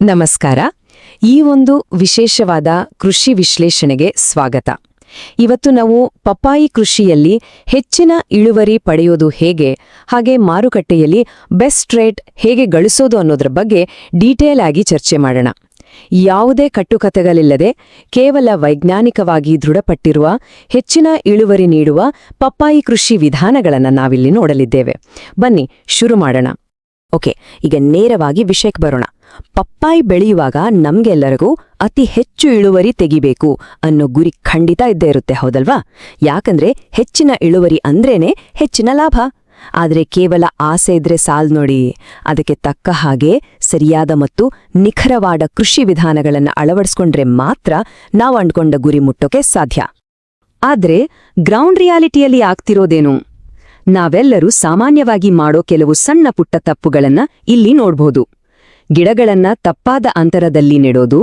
ನಮಸ್ಕಾರ. ಈ ಒಂದು ವಿಶೇಷವಾದ ಕೃಷಿ ವಿಶ್ಲೇಷಣೆಗೆ ಸ್ವಾಗತ. ಇವತ್ತು ನಾವು ಪಪ್ಪಾಯಿ ಕೃಷಿಯಲ್ಲಿ ಹೆಚ್ಚಿನ ಇಳುವರಿ ಪಡೆಯೋದು ಹೇಗೆ, ಹಾಗೆ ಮಾರುಕಟ್ಟೆಯಲ್ಲಿ ಬೆಸ್ಟ್ ರೇಟ್ ಹೇಗೆ ಗಳಿಸೋದು ಅನ್ನೋದ್ರ ಬಗ್ಗೆ ಡೀಟೇಲ್ ಆಗಿ ಚರ್ಚೆ ಮಾಡೋಣ. ಯಾವುದೇ ಕಟ್ಟುಕತೆಗಳಿಲ್ಲದೆ ಕೇವಲ ವೈಜ್ಞಾನಿಕವಾಗಿ ದೃಢಪಟ್ಟಿರುವ ಹೆಚ್ಚಿನ ಇಳುವರಿ ನೀಡುವ ಪಪ್ಪಾಯಿ ಕೃಷಿ ವಿಧಾನಗಳನ್ನು ನಾವಿಲ್ಲಿ ನೋಡಲಿದ್ದೇವೆ. ಬನ್ನಿ ಶುರು ಮಾಡೋಣ. ಓಕೆ, ಈಗ ನೇರವಾಗಿ ವಿಷಯಕ್ಕೆ ಬರೋಣ. ಪಪ್ಪಾಯಿ ಬೆಳೆಯುವಾಗ ನಮ್ಗೆಲ್ಲರಿಗೂ ಅತಿ ಹೆಚ್ಚು ಇಳುವರಿ ತೆಗಿಬೇಕು ಅನ್ನೋ ಗುರಿ ಖಂಡಿತ ಇದ್ದೇ ಇರುತ್ತೆ, ಹೌದಲ್ವಾ? ಯಾಕಂದ್ರೆ ಹೆಚ್ಚಿನ ಇಳುವರಿ ಅಂದ್ರೇನೆ ಹೆಚ್ಚಿನ ಲಾಭ. ಆದ್ರೆ ಕೇವಲ ಆಸೆ ಇದ್ರೆ ಸಾಲ್ ನೋಡಿ. ಅದಕ್ಕೆ ತಕ್ಕ ಹಾಗೆ ಸರಿಯಾದ ಮತ್ತು ನಿಖರವಾದ ಕೃಷಿ ವಿಧಾನಗಳನ್ನು ಅಳವಡಿಸ್ಕೊಂಡ್ರೆ ಮಾತ್ರ ನಾವು ಅಂಡ್ಕೊಂಡ ಗುರಿ ಮುಟ್ಟೋಕೆ ಸಾಧ್ಯ. ಆದ್ರೆ ಗ್ರೌಂಡ್ ರಿಯಾಲಿಟಿಯಲ್ಲಿ ಆಗ್ತಿರೋದೇನು? ನಾವೆಲ್ಲರೂ ಸಾಮಾನ್ಯವಾಗಿ ಮಾಡೋ ಕೆಲವು ಸಣ್ಣ ಪುಟ್ಟ ತಪ್ಪುಗಳನ್ನ ಇಲ್ಲಿ ನೋಡ್ಬೋದು. ಗಿಡಗಳನ್ನ ತಪ್ಪಾದ ಅಂತರದಲ್ಲಿ ನೆಡೋದು,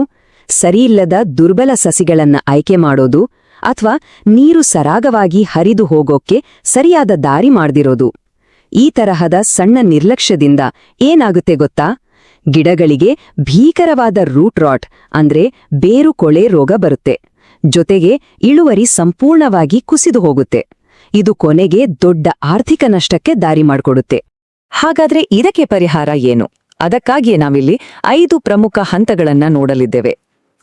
ಸರಿಯಿಲ್ಲದ ದುರ್ಬಲ ಸಸಿಗಳನ್ನ ಆಯ್ಕೆ ಮಾಡೋದು, ಅಥವಾ ನೀರು ಸರಾಗವಾಗಿ ಹರಿದು ಹೋಗೋಕ್ಕೆ ಸರಿಯಾದ ದಾರಿ ಮಾಡ್ದಿರೋದು. ಈ ತರಹದ ಸಣ್ಣ ನಿರ್ಲಕ್ಷ್ಯದಿಂದ ಏನಾಗುತ್ತೆ ಗೊತ್ತಾ? ಗಿಡಗಳಿಗೆ ಭೀಕರವಾದ ರೂಟ್ ರಾಟ್ ಅಂದ್ರೆ ಬೇರು ಕೊಳೆ ರೋಗ ಬರುತ್ತೆ. ಜೊತೆಗೆ ಇಳುವರಿ ಸಂಪೂರ್ಣವಾಗಿ ಕುಸಿದು ಹೋಗುತ್ತೆ. ಇದು ಕೊನೆಗೆ ದೊಡ್ಡ ಆರ್ಥಿಕ ನಷ್ಟಕ್ಕೆ ದಾರಿ ಮಾಡಿಕೊಡುತ್ತೆ. ಹಾಗಾದ್ರೆ ಇದಕ್ಕೆ ಪರಿಹಾರ ಏನು? ಅದಕ್ಕಾಗಿಯೇ ನಾವಿಲ್ಲಿ 5 ಪ್ರಮುಖ ಹಂತಗಳನ್ನ ನೋಡಲಿದ್ದೇವೆ.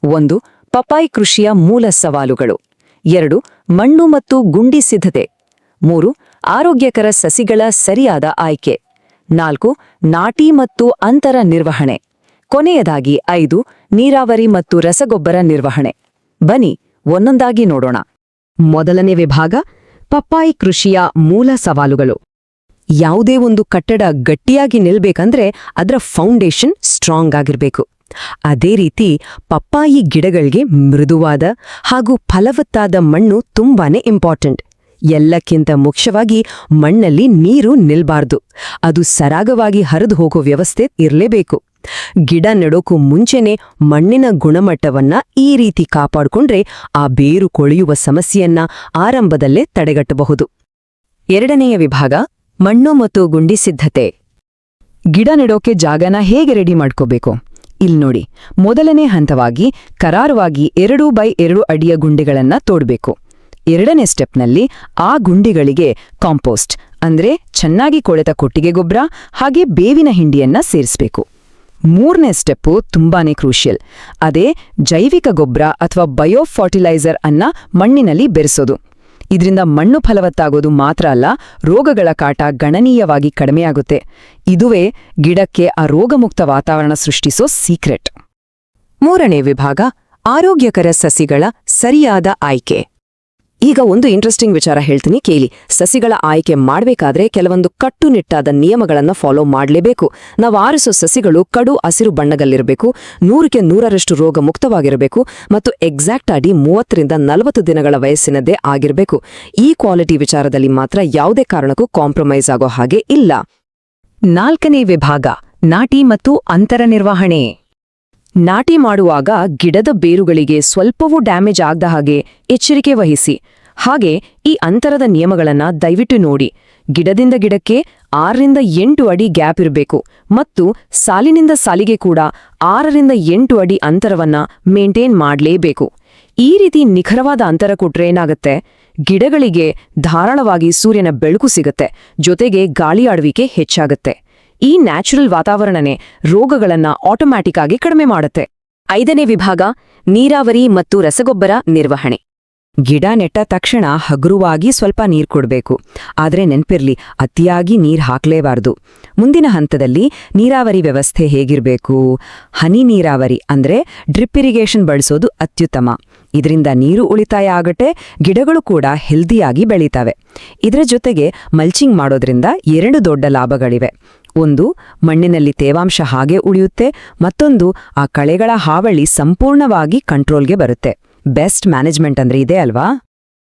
1. ಪಪ್ಪಾಯಿ ಕೃಷಿಯ ಮೂಲ ಸವಾಲುಗಳು. 2. ಮಣ್ಣು ಮತ್ತು ಗುಂಡಿ ಸಿದ್ಧತೆ. 3. ಆರೋಗ್ಯಕರ ಸಸಿಗಳ ಸರಿಯಾದ ಆಯ್ಕೆ. 4. ನಾಟಿ ಮತ್ತು ಅಂತರ ನಿರ್ವಹಣೆ. ಕೊನೆಯದಾಗಿ 5. ನೀರಾವರಿ ಮತ್ತು ರಸಗೊಬ್ಬರ ನಿರ್ವಹಣೆ. ಬನ್ನಿ ಒಂದೊಂದಾಗಿ ನೋಡೋಣ. ಮೊದಲನೇ ವಿಭಾಗ, ಪಪ್ಪಾಯಿ ಕೃಷಿಯ ಮೂಲ ಸವಾಲುಗಳು. ಯಾವುದೇ ಒಂದು ಕಟ್ಟಡ ಗಟ್ಟಿಯಾಗಿ ನಿಲ್ಬೇಕಂದ್ರೆ ಅದರ ಫೌಂಡೇಶನ್ ಸ್ಟ್ರಾಂಗ್ ಆಗಿರ್ಬೇಕು. ಅದೇ ರೀತಿ ಪಪ್ಪಾಯಿ ಗಿಡಗಳಿಗೆ ಮೃದುವಾದ ಹಾಗೂ ಫಲವತ್ತಾದ ಮಣ್ಣು ತುಂಬಾನೇ ಇಂಪಾರ್ಟೆಂಟ್. ಎಲ್ಲಕ್ಕಿಂತ ಮುಖ್ಯವಾಗಿ ಮಣ್ಣಲ್ಲಿ ನೀರು ನಿಲ್ಬಾರ್ದು. ಅದು ಸರಾಗವಾಗಿ ಹರಿದು ಹೋಗೋ ವ್ಯವಸ್ಥೆ ಇರಲೇಬೇಕು. ಗಿಡ ನೆಡೋಕು ಮುಂಚೆನೇ ಮಣ್ಣಿನ ಗುಣಮಟ್ಟವನ್ನ ಈ ರೀತಿ ಕಾಪಾಡಿಕೊಂಡ್ರೆ ಆ ಬೇರು ಕೊಳೆಯುವ ಸಮಸ್ಯೆಯನ್ನ ಆರಂಭದಲ್ಲೇ ತಡೆಗಟ್ಟಬಹುದು. ಎರಡನೆಯ ವಿಭಾಗ, ಮಣ್ಣು ಮತ್ತು ಗುಂಡಿ ಸಿದ್ಧತೆ. ಗಿಡ ನೆಡೋಕೆ ಜಾಗನ ಹೇಗೆ ರೆಡಿ ಮಾಡ್ಕೋಬೇಕು? ಇಲ್ಲಿ ನೋಡಿ. ಮೊದಲನೇ ಹಂತವಾಗಿ ಕರಾರುವಾಗಿ 2x2 ಅಡಿಯ ಗುಂಡಿಗಳನ್ನ ತೋಡ್ಬೇಕು. ಎರಡನೇ ಸ್ಟೆಪ್ನಲ್ಲಿ ಆ ಗುಂಡಿಗಳಿಗೆ ಕಾಂಪೋಸ್ಟ್ ಅಂದ್ರೆ ಚೆನ್ನಾಗಿ ಕೊಳೆತ ಕೊಟ್ಟಿಗೆ ಗೊಬ್ಬರ ಹಾಗೆ ಬೇವಿನ ಹಿಂಡಿಯನ್ನ ಸೇರಿಸಬೇಕು. ಮೂರನೇ ಸ್ಟೆಪ್ಪು ತುಂಬಾನೇ ಕ್ರೂಷಿಯಲ್. ಅದೇ ಜೈವಿಕ ಗೊಬ್ಬರ ಅಥವಾ ಬಯೋ ಫರ್ಟಿಲೈಸರ್ ಅನ್ನ ಮಣ್ಣಿನಲ್ಲಿ ಬೆರೆಸೋದು. ಇದರಿಂದ ಮಣ್ಣು ಫಲವತ್ತಾಗೋದು ಮಾತ್ರ ಅಲ್ಲ, ರೋಗಗಳ ಕಾಟ ಗಣನೀಯವಾಗಿ ಕಡಿಮೆಯಾಗುತ್ತೆ. ಇದುವೇ ಗಿಡಕ್ಕೆ ಆ ರೋಗಮುಕ್ತ ವಾತಾವರಣ ಸೃಷ್ಟಿಸೋ ಸೀಕ್ರೆಟ್. ಮೂರನೇ ವಿಭಾಗ, ಆರೋಗ್ಯಕರ ಸಸಿಗಳ ಸರಿಯಾದ ಆಯ್ಕೆ. ಈಗ ಒಂದು ಇಂಟ್ರೆಸ್ಟಿಂಗ್ ವಿಚಾರ ಹೇಳ್ತೀನಿ ಕೇಳಿ. ಸಸಿಗಳ ಆಯ್ಕೆ ಮಾಡಬೇಕಾದ್ರೆ ಕೆಲವೊಂದು ಕಟ್ಟುನಿಟ್ಟಾದ ನಿಯಮಗಳನ್ನು ಫಾಲೋ ಮಾಡಲೇಬೇಕು. ನಾವು ಆರಿಸೋ ಸಸಿಗಳು ಕಡು ಹಸಿರು ಬಣ್ಣದಲ್ಲಿರಬೇಕು, 100ಕ್ಕೆ 100ರಷ್ಟು ರೋಗ ಮುಕ್ತವಾಗಿರಬೇಕು ಮತ್ತು ಎಕ್ಸಾಕ್ಟ್ ಆಗಿ 30ರಿಂದ 40 ದಿನಗಳ ವಯಸ್ಸಿನದ್ದೇ ಆಗಿರಬೇಕು. ಈ ಕ್ವಾಲಿಟಿ ವಿಚಾರದಲ್ಲಿ ಮಾತ್ರ ಯಾವುದೇ ಕಾರಣಕ್ಕೂ ಕಾಂಪ್ರಮೈಸ್ ಆಗೋ ಹಾಗೆ ಇಲ್ಲ. ನಾಲ್ಕನೇ ವಿಭಾಗ, ನಾಟಿ ಮತ್ತು ಅಂತರ ನಿರ್ವಹಣೆ. ನಾಟಿ ಮಾಡುವಾಗ ಗಿಡದ ಬೇರುಗಳಿಗೆ ಸ್ವಲ್ಪವೂ ಡ್ಯಾಮೇಜ್ ಆಗದ ಹಾಗೆ ಎಚ್ಚರಿಕೆ ವಹಿಸಿ. ಹಾಗೆ ಈ ಅಂತರದ ನಿಯಮಗಳನ್ನ ದಯವಿಟ್ಟು ನೋಡಿ. ಗಿಡದಿಂದ ಗಿಡಕ್ಕೆ 6ರಿಂದ 8 ಅಡಿ ಗ್ಯಾಪ್ ಇರಬೇಕು ಮತ್ತು ಸಾಲಿನಿಂದ ಸಾಲಿಗೆ ಕೂಡ 6ರಿಂದ 8 ಅಡಿ ಅಂತರವನ್ನ ಮೇಂಟೈನ್ ಮಾಡಲೇಬೇಕು. ಈ ರೀತಿ ನಿಖರವಾದ ಅಂತರ ಕೊಟ್ರೆ ಏನಾಗುತ್ತೆ? ಗಿಡಗಳಿಗೆ ಧಾರಾಳವಾಗಿ ಸೂರ್ಯನ ಬೆಳಕು ಸಿಗುತ್ತೆ, ಜೊತೆಗೆ ಗಾಳಿ ಆಡುವಿಕೆ ಹೆಚ್ಚಾಗುತ್ತೆ. ಈ ನ್ಯಾಚುರಲ್ ವಾತಾವರಣನೇ ರೋಗಗಳನ್ನ ಆಟೋಮ್ಯಾಟಿಕ್ ಆಗಿ ಕಡಿಮೆ ಮಾಡುತ್ತೆ. 5ನೇ ವಿಭಾಗ, ನೀರಾವರಿ ಮತ್ತು ರಸಗೊಬ್ಬರ ನಿರ್ವಹಣೆ. ಗಿಡ ನೆಟ್ಟ ತಕ್ಷಣ ಹಗುರವಾಗಿ ಸ್ವಲ್ಪ ನೀರು ಕೊಡಬೇಕು. ಆದ್ರೆ ನೆನ್ಪಿರ್ಲಿ, ಅತಿಯಾಗಿ ನೀರು ಹಾಕ್ಲೇಬಾರ್ದು. ಮುಂದಿನ ಹಂತದಲ್ಲಿ ನೀರಾವರಿ ವ್ಯವಸ್ಥೆ ಹೇಗಿರಬೇಕು? ಹನಿ ನೀರಾವರಿ ಅಂದ್ರೆ ಡ್ರಿಪ್ ಇರಿಗೇಷನ್ ಬಳಸೋದು ಅತ್ಯುತ್ತಮ. ಇದರಿಂದ ನೀರು ಉಳಿತಾಯ ಆಗತ್ತೆ, ಗಿಡಗಳು ಕೂಡ ಹೆಲ್ದಿಯಾಗಿ ಬೆಳೀತವೆ. ಇದರ ಜೊತೆಗೆ ಮಲ್ಚಿಂಗ್ ಮಾಡೋದ್ರಿಂದ 2 ದೊಡ್ಡ ಲಾಭಗಳಿವೆ. ಒಂದು, ಮಣ್ಣಿನಲ್ಲಿ ತೇವಾಂಶ ಹಾಗೆ ಉಳಿಯುತ್ತೆ. ಮತ್ತೊಂದು, ಆ ಕಳೆಗಳ ಹಾವಳಿ ಸಂಪೂರ್ಣವಾಗಿ ಕಂಟ್ರೋಲ್ಗೆ ಬರುತ್ತೆ. ಬೆಸ್ಟ್ ಮ್ಯಾನೇಜ್ಮೆಂಟ್ ಅಂದ್ರೆ ಇದೆ ಅಲ್ವಾ?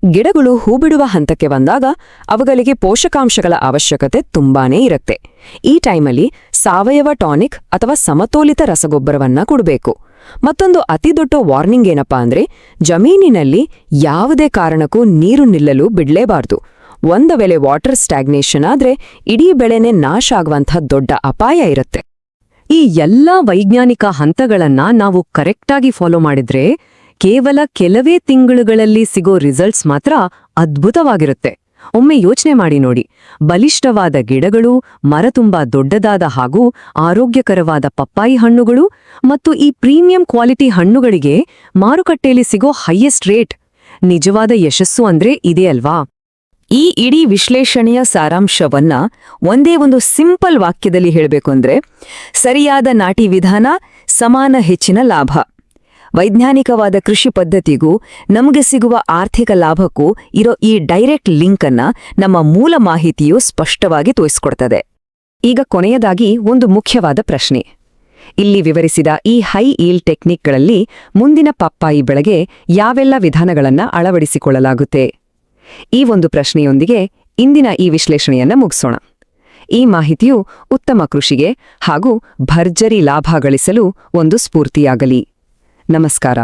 ಗಿಡಗಳು ಹೂಬಿಡುವ ಹಂತಕ್ಕೆ ಬಂದಾಗ ಅವುಗಳಿಗೆ ಪೋಷಕಾಂಶಗಳ ಅವಶ್ಯಕತೆ ತುಂಬಾನೇ ಇರುತ್ತೆ. ಈ ಟೈಮಲ್ಲಿ ಸಾವಯವ ಟಾನಿಕ್ ಅಥವಾ ಸಮತೋಲಿತ ರಸಗೊಬ್ಬರವನ್ನ ಕೊಡಬೇಕು. ಮತ್ತೊಂದು ಅತಿದೊಡ್ಡ ವಾರ್ನಿಂಗ್ ಏನಪ್ಪಾ ಅಂದ್ರೆ, ಜಮೀನಿನಲ್ಲಿ ಯಾವುದೇ ಕಾರಣಕ್ಕೂ ನೀರು ನಿಲ್ಲಲು ಬಿಡ್ಲೇಬಾರ್ದು. ಒಂದು ವೇಳೆ ವಾಟರ್ ಸ್ಟ್ಯಾಗ್ನೇಷನ್ ಆದ್ರೆ ಇಡೀ ಬೆಳೆನೇ ನಾಶ ಆಗುವಂಥ ದೊಡ್ಡ ಅಪಾಯ ಇರುತ್ತೆ. ಈ ಎಲ್ಲಾ ವೈಜ್ಞಾನಿಕ ಹಂತಗಳನ್ನ ನಾವು ಕರೆಕ್ಟಾಗಿ ಫಾಲೋ ಮಾಡಿದ್ರೆ ಕೇವಲ ಕೆಲವೇ ತಿಂಗಳುಗಳಲ್ಲಿ ಸಿಗೋ ರಿಸಲ್ಟ್ಸ್ ಮಾತ್ರ ಅದ್ಭುತವಾಗಿರುತ್ತೆ. ಒಮ್ಮೆ ಯೋಚನೆ ಮಾಡಿ ನೋಡಿ, ಬಲಿಷ್ಠವಾದ ಗಿಡಗಳು, ಮರತುಂಬಾ ದೊಡ್ಡದಾದ ಹಾಗೂ ಆರೋಗ್ಯಕರವಾದ ಪಪ್ಪಾಯಿ ಹಣ್ಣುಗಳು ಮತ್ತು ಈ ಪ್ರೀಮಿಯಂ ಕ್ವಾಲಿಟಿ ಹಣ್ಣುಗಳಿಗೆ ಮಾರುಕಟ್ಟೆಯಲ್ಲಿ ಸಿಗೋ ಹೈಯೆಸ್ಟ್ ರೇಟ್. ನಿಜವಾದ ಯಶಸ್ಸು ಅಂದ್ರೆ ಇದೇ ಅಲ್ವಾ? ಈ ಇಡೀ ವಿಶ್ಲೇಷಣೆಯ ಸಾರಾಂಶವನ್ನ ಒಂದೇ ಒಂದು ಸಿಂಪಲ್ ವಾಕ್ಯದಲ್ಲಿ ಹೇಳಬೇಕು ಅಂದ್ರೆ, ಸರಿಯಾದ ನಾಟಿ ವಿಧಾನ, ಸಮಾನ ಹೆಚ್ಚಿನ ಲಾಭ. ವೈಜ್ಞಾನಿಕವಾದ ಕೃಷಿ ಪದ್ಧತಿಗೂ ನಮಗೆ ಸಿಗುವ ಆರ್ಥಿಕ ಲಾಭಕ್ಕೂ ಇರೋ ಈ ಡೈರೆಕ್ಟ್ ಲಿಂಕನ್ನ ನಮ್ಮ ಮೂಲ ಮಾಹಿತಿಯು ಸ್ಪಷ್ಟವಾಗಿ ತೋರಿಸ್ಕೊಡ್ತದೆ. ಈಗ ಕೊನೆಯದಾಗಿ ಒಂದು ಮುಖ್ಯವಾದ ಪ್ರಶ್ನೆ. ಇಲ್ಲಿ ವಿವರಿಸಿದ ಈ ಹೈ ಈಲ್ಡ್ ಟೆಕ್ನಿಕ್ಗಳಲ್ಲಿ ಮುಂದಿನ ಪಪ್ಪಾಯಿ ಬೆಳೆಗೆ ಯಾವೆಲ್ಲ ವಿಧಾನಗಳನ್ನ ಅಳವಡಿಸಿಕೊಳ್ಳಲಾಗುತ್ತೆ? ಈ ಒಂದು ಪ್ರಶ್ನೆಯೊಂದಿಗೆ ಇಂದಿನ ಈ ವಿಶ್ಲೇಷಣೆಯನ್ನ ಮುಗಿಸೋಣ. ಈ ಮಾಹಿತಿಯು ಉತ್ತಮ ಕೃಷಿಗೆ ಹಾಗೂ ಭರ್ಜರಿ ಲಾಭ ಗಳಿಸಲು ಒಂದು ಸ್ಫೂರ್ತಿಯಾಗಲಿ. ನಮಸ್ಕಾರ.